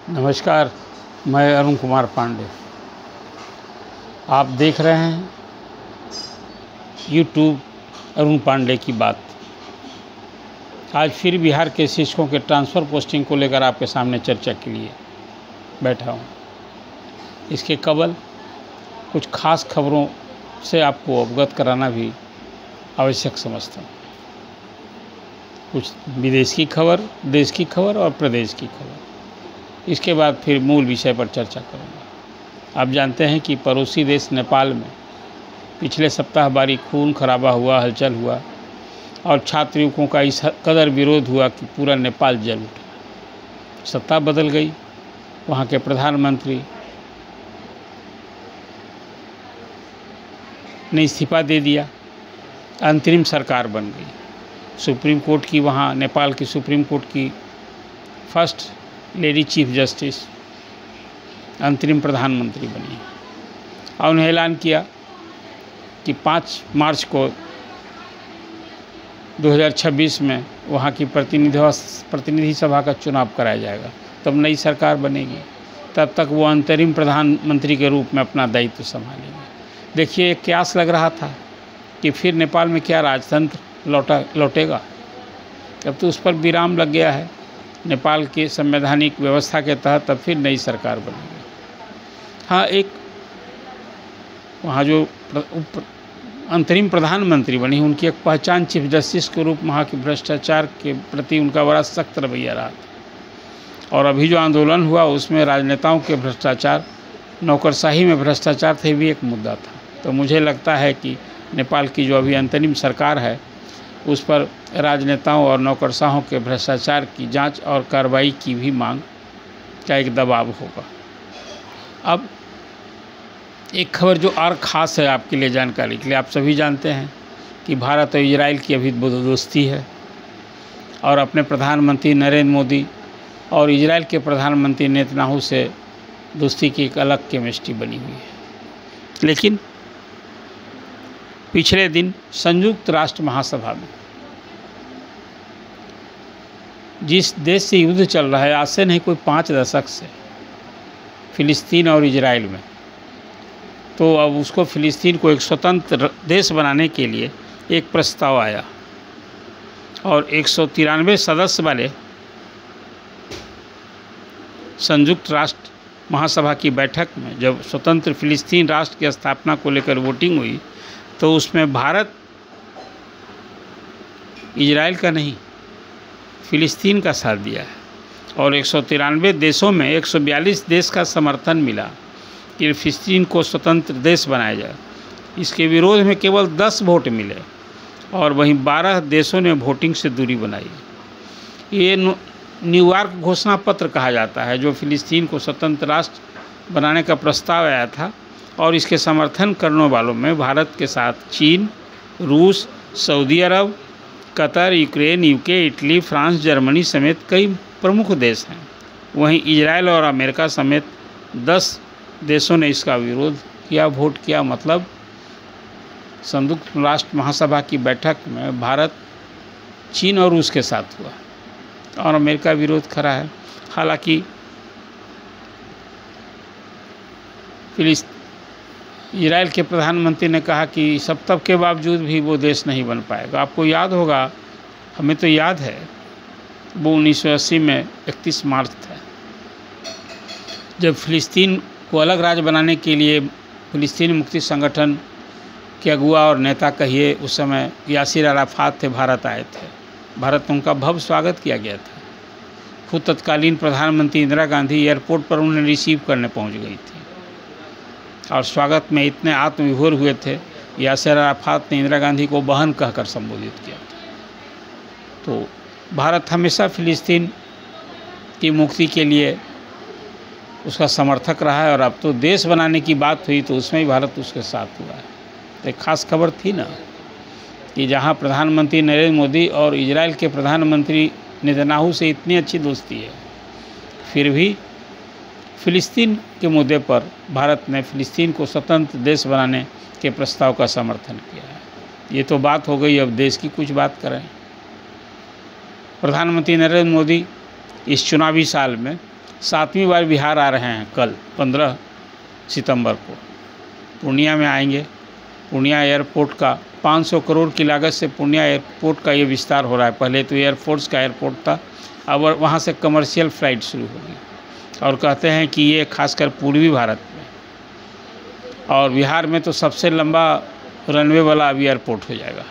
नमस्कार, मैं अरुण कुमार पांडे। आप देख रहे हैं यूट्यूब अरुण पांडे की बात। आज फिर बिहार के शिक्षकों के ट्रांसफ़र पोस्टिंग को लेकर आपके सामने चर्चा के लिए बैठा हूँ। इसके कबल कुछ खास खबरों से आपको अवगत कराना भी आवश्यक समझता हूँ। कुछ विदेश की खबर, देश की खबर और प्रदेश की खबर। इसके बाद फिर मूल विषय पर चर्चा करूँगा। आप जानते हैं कि पड़ोसी देश नेपाल में पिछले सप्ताह भारी खून खराबा हुआ, हलचल हुआ और छात्र युवकों का इस कदर विरोध हुआ कि पूरा नेपाल जल उठा। सत्ता बदल गई, वहाँ के प्रधानमंत्री ने इस्तीफा दे दिया, अंतरिम सरकार बन गई। सुप्रीम कोर्ट की, वहाँ नेपाल की सुप्रीम कोर्ट की फर्स्ट लेडी चीफ जस्टिस अंतरिम प्रधानमंत्री बनी और उन्हें ऐलान किया कि 5 मार्च को 2026 में वहाँ की प्रतिनिधि सभा का चुनाव कराया जाएगा, तब नई सरकार बनेगी। तब तक वो अंतरिम प्रधानमंत्री के रूप में अपना दायित्व संभालेंगे। देखिए, एक क्यास लग रहा था कि फिर नेपाल में क्या राजतंत्र लौटेगा। अब तो उस पर विराम लग गया है। नेपाल की संवैधानिक व्यवस्था के तहत अब फिर नई सरकार बनेगी। हाँ, एक वहाँ जो अंतरिम प्रधानमंत्री बनी, उनकी एक पहचान चीफ जस्टिस के रूप में वहाँ के भ्रष्टाचार के प्रति उनका बड़ा सख्त रवैया रहा था। और अभी जो आंदोलन हुआ उसमें राजनेताओं के भ्रष्टाचार, नौकरशाही में भ्रष्टाचार थे भी एक मुद्दा था। तो मुझे लगता है कि नेपाल की जो अभी अंतरिम सरकार है उस पर राजनेताओं और नौकरशाहों के भ्रष्टाचार की जांच और कार्रवाई की भी मांग का एक दबाव होगा। अब एक खबर जो और ख़ास है आपके लिए जानकारी के लिए, आप सभी जानते हैं कि भारत और इजराइल की अभी दोस्ती है और अपने प्रधानमंत्री नरेंद्र मोदी और इजराइल के प्रधानमंत्री नेतन्याहू से दोस्ती की एक अलग केमिस्ट्री बनी हुई है। लेकिन पिछले दिन संयुक्त राष्ट्र महासभा में जिस देश से युद्ध चल रहा है, आज से नहीं कोई 5 दशक से, फ़िलिस्तीन और इजराइल में, तो अब उसको फ़िलिस्तीन को एक स्वतंत्र देश बनाने के लिए एक प्रस्ताव आया और 193 सदस्य वाले संयुक्त राष्ट्र महासभा की बैठक में जब स्वतंत्र फ़िलिस्तीन राष्ट्र की स्थापना को लेकर वोटिंग हुई तो उसमें भारत इजराइल का नहीं, फ़िलिस्तीन का साथ दिया है। और 193 देशों में 142 देश का समर्थन मिला कि फ़िलिस्तीन को स्वतंत्र देश बनाया जाए। इसके विरोध में केवल 10 वोट मिले और वहीं 12 देशों ने वोटिंग से दूरी बनाई। ये न्यूयॉर्क घोषणा पत्र कहा जाता है जो फ़िलिस्तीन को स्वतंत्र राष्ट्र बनाने का प्रस्ताव आया था। और इसके समर्थन करने वालों में भारत के साथ चीन, रूस, सऊदी अरब, Qatar, Ukraine, UK, Italy, France, Germany समेत कई प्रमुख देश हैं। वहीं इजराइल और अमेरिका समेत 10 देशों ने इसका विरोध किया, वोट किया। मतलब संयुक्त राष्ट्र महासभा की बैठक में भारत चीन और रूस के साथ हुआ और अमेरिका विरोध खड़ा है। हालांकि इजराइल के प्रधानमंत्री ने कहा कि सब तब के बावजूद भी वो देश नहीं बन पाएगा। आपको याद होगा, हमें तो याद है, वो 1980 में 31 मार्च था जब फ़िलिस्तीन को अलग राज्य बनाने के लिए फ़िलिस्तीन मुक्ति संगठन के अगुआ और नेता कहिए उस समय यासिर अराफात थे, भारत आए थे। भारत में उनका भव्य स्वागत किया गया था। खुद तत्कालीन प्रधानमंत्री इंदिरा गांधी एयरपोर्ट पर उन्हें रिसीव करने पहुंच गई थी और स्वागत में इतने आत्मविभोर हुए थे, यासिर अराफात ने इंदिरा गांधी को बहन कहकर संबोधित किया था। तो भारत हमेशा फ़िलिस्तीन की मुक्ति के लिए उसका समर्थक रहा है और अब तो देश बनाने की बात हुई तो उसमें भी भारत उसके साथ हुआ है। तो एक खास खबर थी ना कि जहां प्रधानमंत्री नरेंद्र मोदी और इजराइल के प्रधानमंत्री नेतन्याहू से इतनी अच्छी दोस्ती है, फिर भी फ़िलिस्तीन के मुद्दे पर भारत ने फ़िलिस्तीन को स्वतंत्र देश बनाने के प्रस्ताव का समर्थन किया है। ये तो बात हो गई, अब देश की कुछ बात करें। प्रधानमंत्री नरेंद्र मोदी इस चुनावी साल में 7वीं बार बिहार आ रहे हैं। कल 15 सितंबर को पूर्णिया में आएंगे। पूर्णिया एयरपोर्ट का 500 करोड़ की लागत से पूर्णिया एयरपोर्ट का ये विस्तार हो रहा है। पहले तो एयरफोर्स का एयरपोर्ट था, अब वहाँ से कमर्शियल फ़्लाइट शुरू होगी और कहते हैं कि ये खासकर पूर्वी भारत में और बिहार में तो सबसे लंबा रनवे वाला अभी एयरपोर्ट हो जाएगा।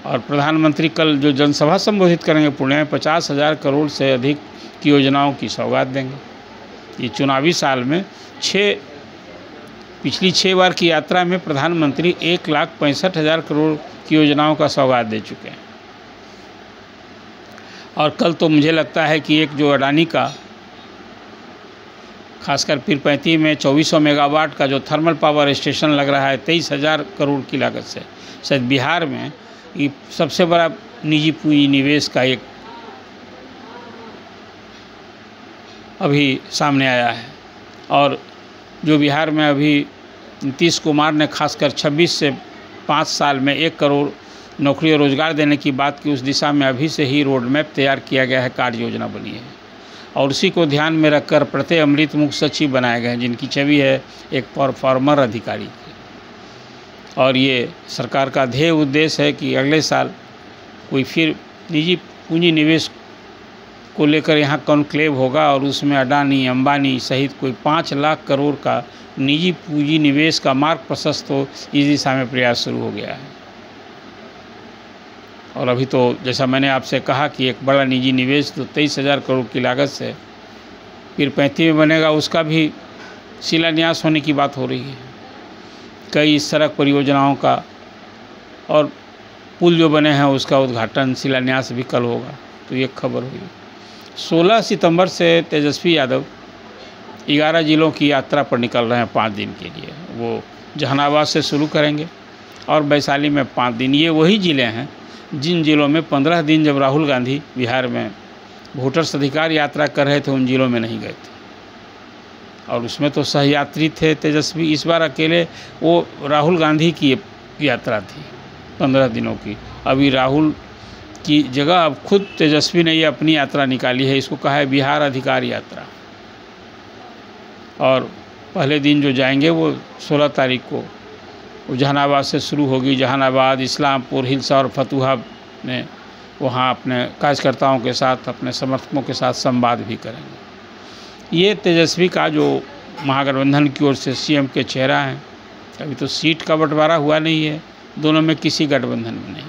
और प्रधानमंत्री कल जो जनसभा संबोधित करेंगे पूर्णिया में 50,000 करोड़ से अधिक की योजनाओं की सौगात देंगे। ये चुनावी साल में पिछली 6 बार की यात्रा में प्रधानमंत्री 1,65,000 करोड़ की योजनाओं का सौगात दे चुके हैं। और कल तो मुझे लगता है कि एक जो अडानी का खासकर पीरपैंती में 2400 मेगावाट का जो थर्मल पावर स्टेशन लग रहा है 23,000 करोड़ की लागत से, शायद बिहार में ये सबसे बड़ा निजी पूंजी निवेश का एक अभी सामने आया है। और जो बिहार में अभी नीतीश कुमार ने खासकर 26 से 5 साल में 1 करोड़ नौकरी और रोज़गार देने की बात की, उस दिशा में अभी से ही रोड मैप तैयार किया गया है, कार्य योजना बनी है और उसी को ध्यान में रखकर प्रत्येक अमृत मुख्य सचिव बनाए गए हैं जिनकी छवि है एक फॉर्मर अधिकारी की। और ये सरकार का ध्येय उद्देश्य है कि अगले साल कोई फिर निजी पूंजी निवेश को लेकर यहाँ कॉन्क्लेव होगा और उसमें अडानी अंबानी सहित कोई 5 लाख करोड़ का निजी पूंजी निवेश का मार्ग प्रशस्त हो, इस दिशा में प्रयास शुरू हो गया है। और अभी तो जैसा मैंने आपसे कहा कि एक बड़ा निजी निवेश तो 23,000 करोड़ की लागत से पीरपैंती में बनेगा, उसका भी शिलान्यास होने की बात हो रही है। कई सड़क परियोजनाओं का और पुल जो बने हैं उसका उद्घाटन शिलान्यास भी कल होगा, तो ये खबर हुई। 16 सितंबर से तेजस्वी यादव 11 जिलों की यात्रा पर निकल रहे हैं 5 दिन के लिए। वो जहानाबाद से शुरू करेंगे और वैशाली में 5 दिन। ये वही ज़िले हैं जिन जिलों में 15 दिन जब राहुल गांधी बिहार में वोटर्स अधिकार यात्रा कर रहे थे उन जिलों में नहीं गए थे और उसमें तो सहयात्री थे तेजस्वी। इस बार अकेले वो राहुल गांधी की यात्रा थी 15 दिनों की। अभी राहुल की जगह अब खुद तेजस्वी ने ये अपनी यात्रा निकाली है, इसको कहा है बिहार अधिकार यात्रा। और पहले दिन जो जाएंगे वो 16 तारीख को जहानाबाद से शुरू होगी। जहानाबाद, इस्लामपुर, हिल्सा और फतुहा में वहाँ अपने कार्यकर्ताओं के साथ, अपने समर्थकों के साथ संवाद भी करेंगे। ये तेजस्वी का जो महागठबंधन की ओर से सीएम के चेहरा हैं। अभी तो सीट का बंटवारा हुआ नहीं है, दोनों में किसी गठबंधन में नहीं,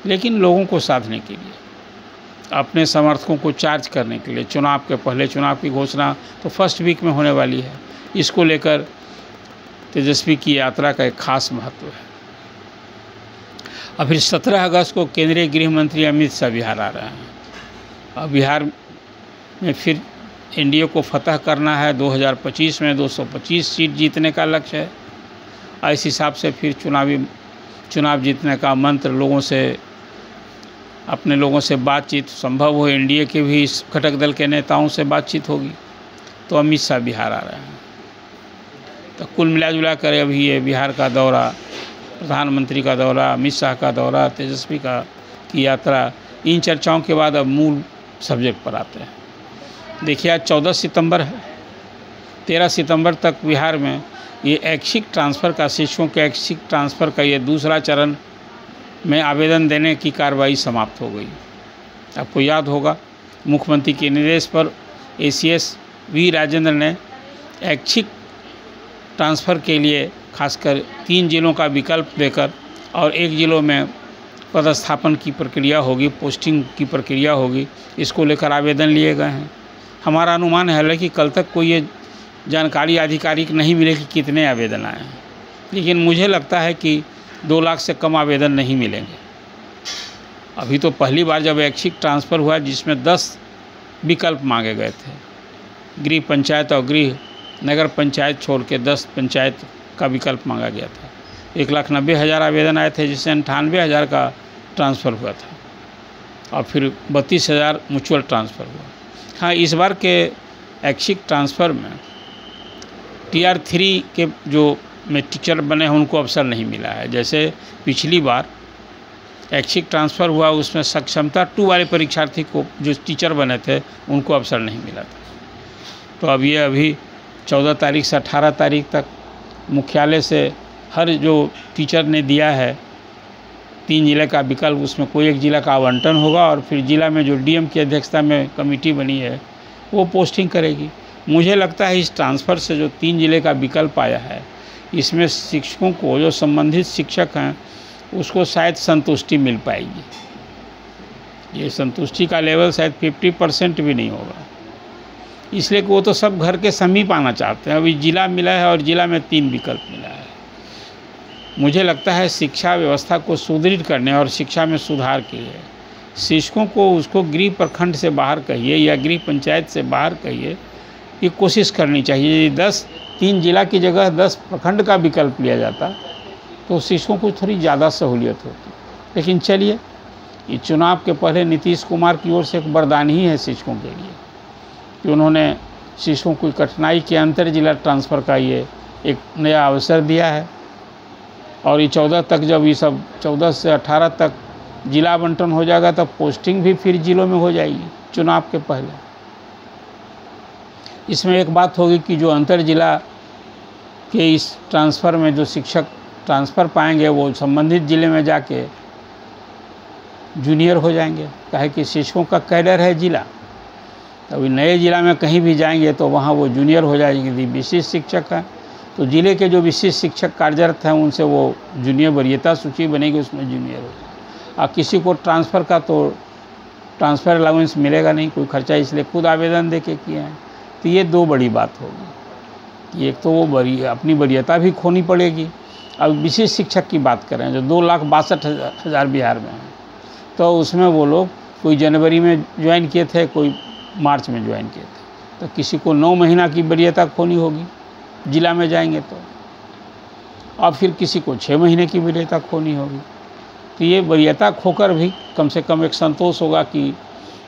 लेकिन लोगों को साधने के लिए, अपने समर्थकों को चार्ज करने के लिए चुनाव के पहले, चुनाव की घोषणा तो फर्स्ट वीक में होने वाली है, इसको लेकर तेजस्वी की यात्रा का एक खास महत्व है। अब फिर 17 अगस्त को केंद्रीय गृह मंत्री अमित शाह बिहार आ रहे हैं। अब बिहार में फिर एनडीए को फतह करना है। 2025 में 225 सीट जीतने का लक्ष्य है। इस हिसाब से फिर चुनाव जीतने का मंत्र, लोगों से, अपने लोगों से बातचीत, संभव हो एनडीए के भी इस घटक दल के नेताओं से बातचीत होगी। तो अमित शाह बिहार आ रहे हैं। तो कुल मिला कर अभी ये बिहार का दौरा, प्रधानमंत्री का दौरा, अमित शाह का दौरा, तेजस्वी की यात्रा, इन चर्चाओं के बाद अब मूल सब्जेक्ट पर आते हैं। देखिए आज 14 सितंबर है, 13 सितंबर तक बिहार में ये ऐच्छिक ट्रांसफ़र का, शिक्षकों के ऐच्छिक ट्रांसफ़र का ये दूसरा चरण में आवेदन देने की कार्रवाई समाप्त हो गई। आपको याद होगा मुख्यमंत्री के निर्देश पर ACS वी राजेंद्र ने ऐच्छिक ट्रांसफ़र के लिए खासकर 3 जिलों का विकल्प देकर और 1 जिलों में पदस्थापन की प्रक्रिया होगी, पोस्टिंग की प्रक्रिया होगी, इसको लेकर आवेदन लिए गए हैं। हमारा अनुमान है हालांकि कल तक कोई ये जानकारी आधिकारिक नहीं मिले कि कितने आवेदन आए हैं, लेकिन मुझे लगता है कि 2 लाख से कम आवेदन नहीं मिलेंगे। अभी तो पहली बार जब ऐच्छिक ट्रांसफ़र हुआ जिसमें 10 विकल्प मांगे गए थे, गृह पंचायत और गृह नगर पंचायत छोड़ के 10 पंचायत का विकल्प मांगा गया था। 1,90,000 आवेदन आए थे जिससे 98,000 का ट्रांसफ़र हुआ था और फिर 32,000 म्यूचुअल ट्रांसफ़र हुआ। हाँ, इस बार के ऐच्छिक ट्रांसफ़र में Tier 3 के जो में टीचर बने हैं उनको अवसर नहीं मिला है। जैसे पिछली बार ऐच्छिक ट्रांसफ़र हुआ, उसमें सक्षमता 2 वाले परीक्षार्थी को, जो टीचर बने थे, उनको अवसर नहीं मिला था। तो अब ये अभी 14 तारीख से 18 तारीख तक मुख्यालय से हर जो टीचर ने दिया है 3 जिले का विकल्प, उसमें कोई एक जिला का आवंटन होगा और फिर जिला में जो डीएम की अध्यक्षता में कमेटी बनी है वो पोस्टिंग करेगी। मुझे लगता है इस ट्रांसफ़र से जो 3 जिले का विकल्प आया है, इसमें शिक्षकों को, जो संबंधित शिक्षक हैं, उसको शायद संतुष्टि मिल पाएगी। ये संतुष्टि का लेवल शायद 50% भी नहीं होगा, इसलिए कि वो तो सब घर के समीप आना चाहते हैं। अभी जिला मिला है और जिला में 3 विकल्प मिला है। मुझे लगता है शिक्षा व्यवस्था को सुदृढ़ करने और शिक्षा में सुधार के लिए शिक्षकों को, उसको गृह प्रखंड से बाहर कहिए या गृह पंचायत से बाहर कहिए, ये कोशिश करनी चाहिए। 3 जिला की जगह 10 प्रखंड का विकल्प लिया जाता तो शिक्षकों को थोड़ी ज़्यादा सहूलियत होती। लेकिन चलिए, ये चुनाव के पहले नीतीश कुमार की ओर से एक वरदान ही है शिक्षकों के लिए कि उन्होंने शिक्षकों को कठिनाई के अंतर जिला ट्रांसफ़र का ये एक नया अवसर दिया है। और ये 14 तक, जब ये सब 14 से 18 तक जिला आवंटन हो जाएगा, तब पोस्टिंग भी फिर जिलों में हो जाएगी चुनाव के पहले। इसमें एक बात होगी कि जो अंतर जिला के इस ट्रांसफ़र में जो शिक्षक ट्रांसफ़र पाएंगे, वो संबंधित ज़िले में जाके जूनियर हो जाएंगे, काहे कि शिक्षकों का कैडर है जिला। तभी नए जिला में कहीं भी जाएंगे तो वहाँ वो जूनियर हो जाएंगे। यदि विशिष्ट शिक्षक हैं तो ज़िले के जो विशिष्ट शिक्षक कार्यरत हैं उनसे वो जूनियर वरीयता सूची बनेगी, उसमें जूनियर हो जाएगा। और किसी को ट्रांसफ़र का तो ट्रांसफ़र अलाउंस मिलेगा नहीं, कोई खर्चा, इसलिए खुद आवेदन दे के किए हैं। तो ये 2 बड़ी बात होगी कि एक तो वो अपनी वरीयता भी खोनी पड़ेगी। अब विशिष्ट शिक्षक की बात करें जो 2,62,000 बिहार में हैं, तो उसमें वो लोग कोई जनवरी में ज्वाइन किए थे, कोई मार्च में ज्वाइन किए थे, तो किसी को 9 महीना की वरीयता खोनी होगी जिला में जाएंगे तो, और फिर किसी को 6 महीने की वरीयता खोनी होगी। तो ये वरीयता खोकर भी कम से कम एक संतोष होगा कि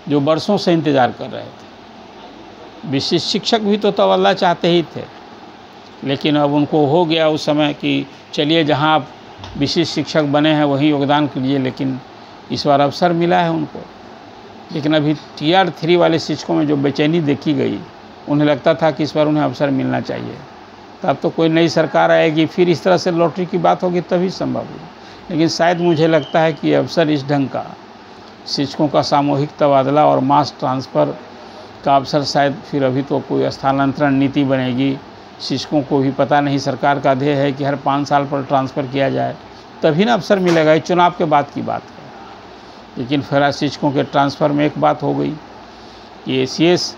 जो बरसों से इंतज़ार कर रहे थे। विशिष्ट शिक्षक भी तो तवल्ला चाहते ही थे, लेकिन अब उनको हो गया उस समय कि चलिए जहाँ आप विशिष्ट शिक्षक बने हैं वहीं योगदान कीजिए, लेकिन इस बार अवसर मिला है उनको। लेकिन अभी Tier 3 वाले शिक्षकों में जो बेचैनी देखी गई, उन्हें लगता था कि इस बार उन्हें अवसर मिलना चाहिए। तब तो कोई नई सरकार आएगी, फिर इस तरह से लॉटरी की बात होगी, तभी संभव होगी। लेकिन शायद मुझे लगता है कि अवसर इस ढंग का, शिक्षकों का सामूहिक तबादला और मास ट्रांसफ़र का अवसर, शायद फिर अभी तो कोई स्थानांतरण नीति बनेगी। शिक्षकों को भी पता नहीं, सरकार का ध्येय है कि हर 5 साल पर ट्रांसफ़र किया जाए, तभी ना अवसर मिलेगा। ये चुनाव के बाद की बात है। लेकिन फिर शिक्षकों के ट्रांसफ़र में एक बात हो गई कि ACS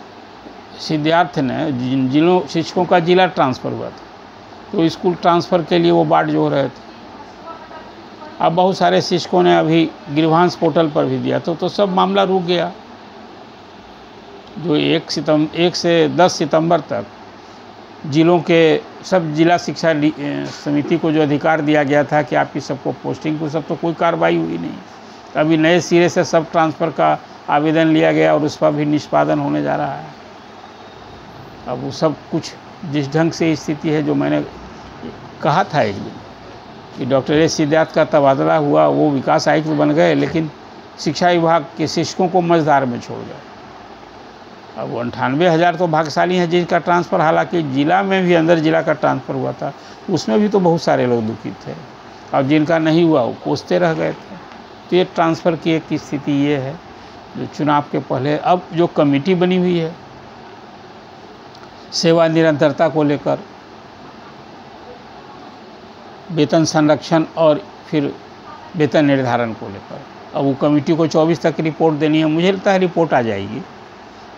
सिद्धार्थ ने जिलों शिक्षकों का जिला ट्रांसफ़र हुआ था, तो स्कूल ट्रांसफ़र के लिए वो बाट जोड़ रहे थे। अब बहुत सारे शिक्षकों ने अभी गृहांश पोर्टल पर भी दिया, तो सब मामला रुक गया। जो 1 से 10 सितंबर तक जिलों के सब जिला शिक्षा समिति को जो अधिकार दिया गया था कि आपकी सबको पोस्टिंग को, सब तो कोई कार्रवाई हुई नहीं। अभी नए सिरे से सब ट्रांसफ़र का आवेदन लिया गया और उस पर भी निष्पादन होने जा रहा है। अब वो सब कुछ जिस ढंग से स्थिति है, जो मैंने कहा था एक दिन कि डॉक्टर S सिद्धार्थ का तबादला हुआ, वो विकास आयुक्त बन गए, लेकिन शिक्षा विभाग के शिक्षकों को मझधार में छोड़ गए। अब 98,000 तो भाग्यशाली हैं जिनका ट्रांसफ़र, हालांकि जिला में भी अंदर जिला का ट्रांसफ़र हुआ था, उसमें भी तो बहुत सारे लोग दुखी थे, और जिनका नहीं हुआ वो कोसते रह गए थे। तो ये ट्रांसफ़र की एक स्थिति ये है जो चुनाव के पहले अब जो कमेटी बनी हुई है सेवा निरंतरता को लेकर, वेतन संरक्षण और फिर वेतन निर्धारण को लेकर, अब वो कमेटी को 24 तक रिपोर्ट देनी है। मुझे लगता है रिपोर्ट आ जाएगी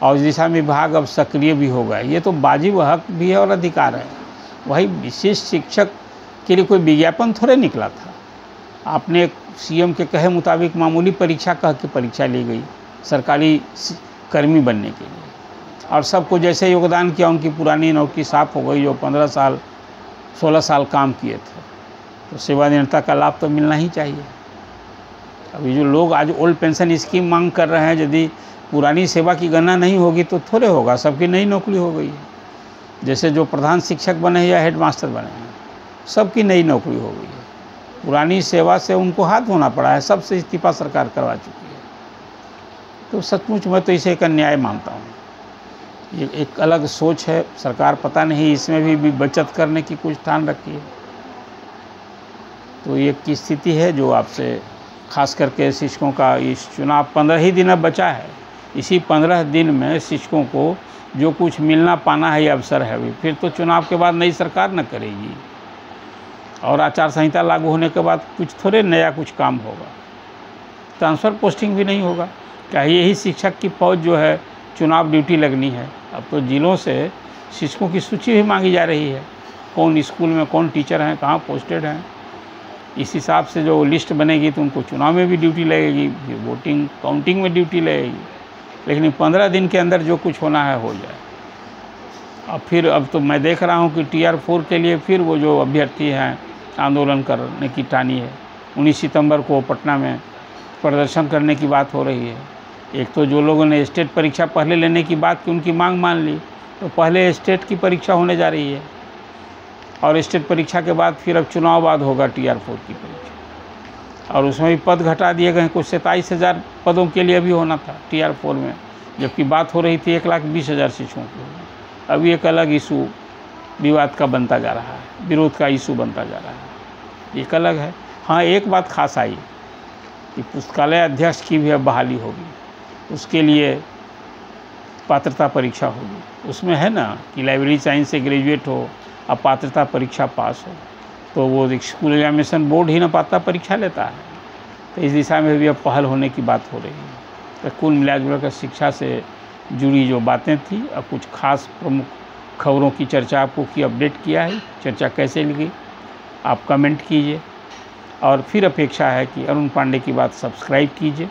और इस दिशा में विभाग अब सक्रिय भी होगा। ये तो वाजिब हक भी है और अधिकार है। वही विशिष्ट शिक्षक के लिए कोई विज्ञापन थोड़े निकला था। आपने CM के कहे मुताबिक मामूली परीक्षा कह के परीक्षा ली गई सरकारी कर्मी बनने के लिए, और सबको जैसे योगदान किया उनकी पुरानी नौकरी साफ हो गई, जो 15 साल 16 साल काम किए थे। तो सेवानिरंतरता का लाभ तो मिलना ही चाहिए। अभी जो लोग आज ओल्ड पेंशन स्कीम मांग कर रहे हैं, यदि पुरानी सेवा की गणना नहीं होगी तो थोड़े होगा, सबकी नई नौकरी हो गई है। जैसे जो प्रधान शिक्षक बने हैं या हेडमास्टर बने हैं, सबकी नई नौकरी हो गई है। पुरानी सेवा से उनको हाथ धोना पड़ा है, सबसे इस्तीफा सरकार करवा चुकी है। तो सचमुच मैं तो इसे एक अन्याय मानता हूँ। ये एक अलग सोच है, सरकार पता नहीं इसमें भी बचत करने की कुछ ठान रखी है। तो ये की स्थिति है जो आपसे खास करके शिक्षकों का इस चुनाव 15 ही दिन अब बचा है। इसी 15 दिन में शिक्षकों को जो कुछ मिलना पाना है ये अवसर है अभी। फिर तो चुनाव के बाद नई सरकार न करेगी और आचार संहिता लागू होने के बाद कुछ थोड़े नया कुछ काम होगा। ट्रांसफ़र पोस्टिंग भी नहीं होगा। क्या यही शिक्षक की फौज जो है चुनाव ड्यूटी लगनी है? अब तो जिलों से शिक्षकों की सूची भी मांगी जा रही है, कौन स्कूल में कौन टीचर हैं, कहाँ पोस्टेड हैं। इस हिसाब से जो लिस्ट बनेगी तो उनको चुनाव में भी ड्यूटी लगेगी, फिर वोटिंग काउंटिंग में ड्यूटी लगेगी। लेकिन 15 दिन के अंदर जो कुछ होना है हो जाए। अब तो मैं देख रहा हूँ कि Tier 4 के लिए फिर वो जो अभ्यर्थी हैं आंदोलन करने की ठानी है। 19 सितंबर को पटना में प्रदर्शन करने की बात हो रही है। एक तो जो लोगों ने स्टेट परीक्षा पहले लेने की बात की उनकी मांग मान ली, तो पहले स्टेट की परीक्षा होने जा रही है और स्टेट परीक्षा के बाद फिर अब चुनाव बाद होगा Tier 4 की परीक्षा। और उसमें भी पद घटा दिए गए, कुछ 27,000 पदों के लिए भी होना था Tier 4 में, जबकि बात हो रही थी 1,20,000 शिक्षकों की। अभी एक अलग इशू विवाद का बनता जा रहा है, विरोध का इशू बनता जा रहा है, एक अलग है। हाँ, एक बात खास आई कि पुस्तकालय अध्यक्ष की भी अब बहाली होगी, उसके लिए पात्रता परीक्षा होगी। उसमें है ना कि लाइब्रेरी साइंस से ग्रेजुएट हो, अब पात्रता परीक्षा पास हो, तो वो स्कूल एग्जामिनेशन बोर्ड ही ना पात्रता परीक्षा लेता है। तो इस दिशा में भी अब पहल होने की बात हो रही है। तो कुल मिलाजुला कर शिक्षा से जुड़ी जो बातें थी, अब कुछ खास प्रमुख खबरों की चर्चा आपको की अपडेट किया है। चर्चा कैसे लगी आप कमेंट कीजिए, और फिर अपेक्षा है कि अरुण पांडे की बात सब्सक्राइब कीजिए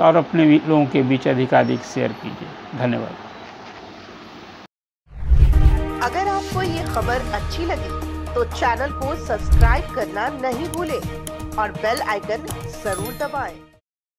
और अपने लोगों के बीच अधिकाधिक शेयर कीजिए। धन्यवाद। अगर आपको ये खबर अच्छी लगी तो चैनल को सब्सक्राइब करना नहीं भूलें और बेल आइकन जरूर दबाएं।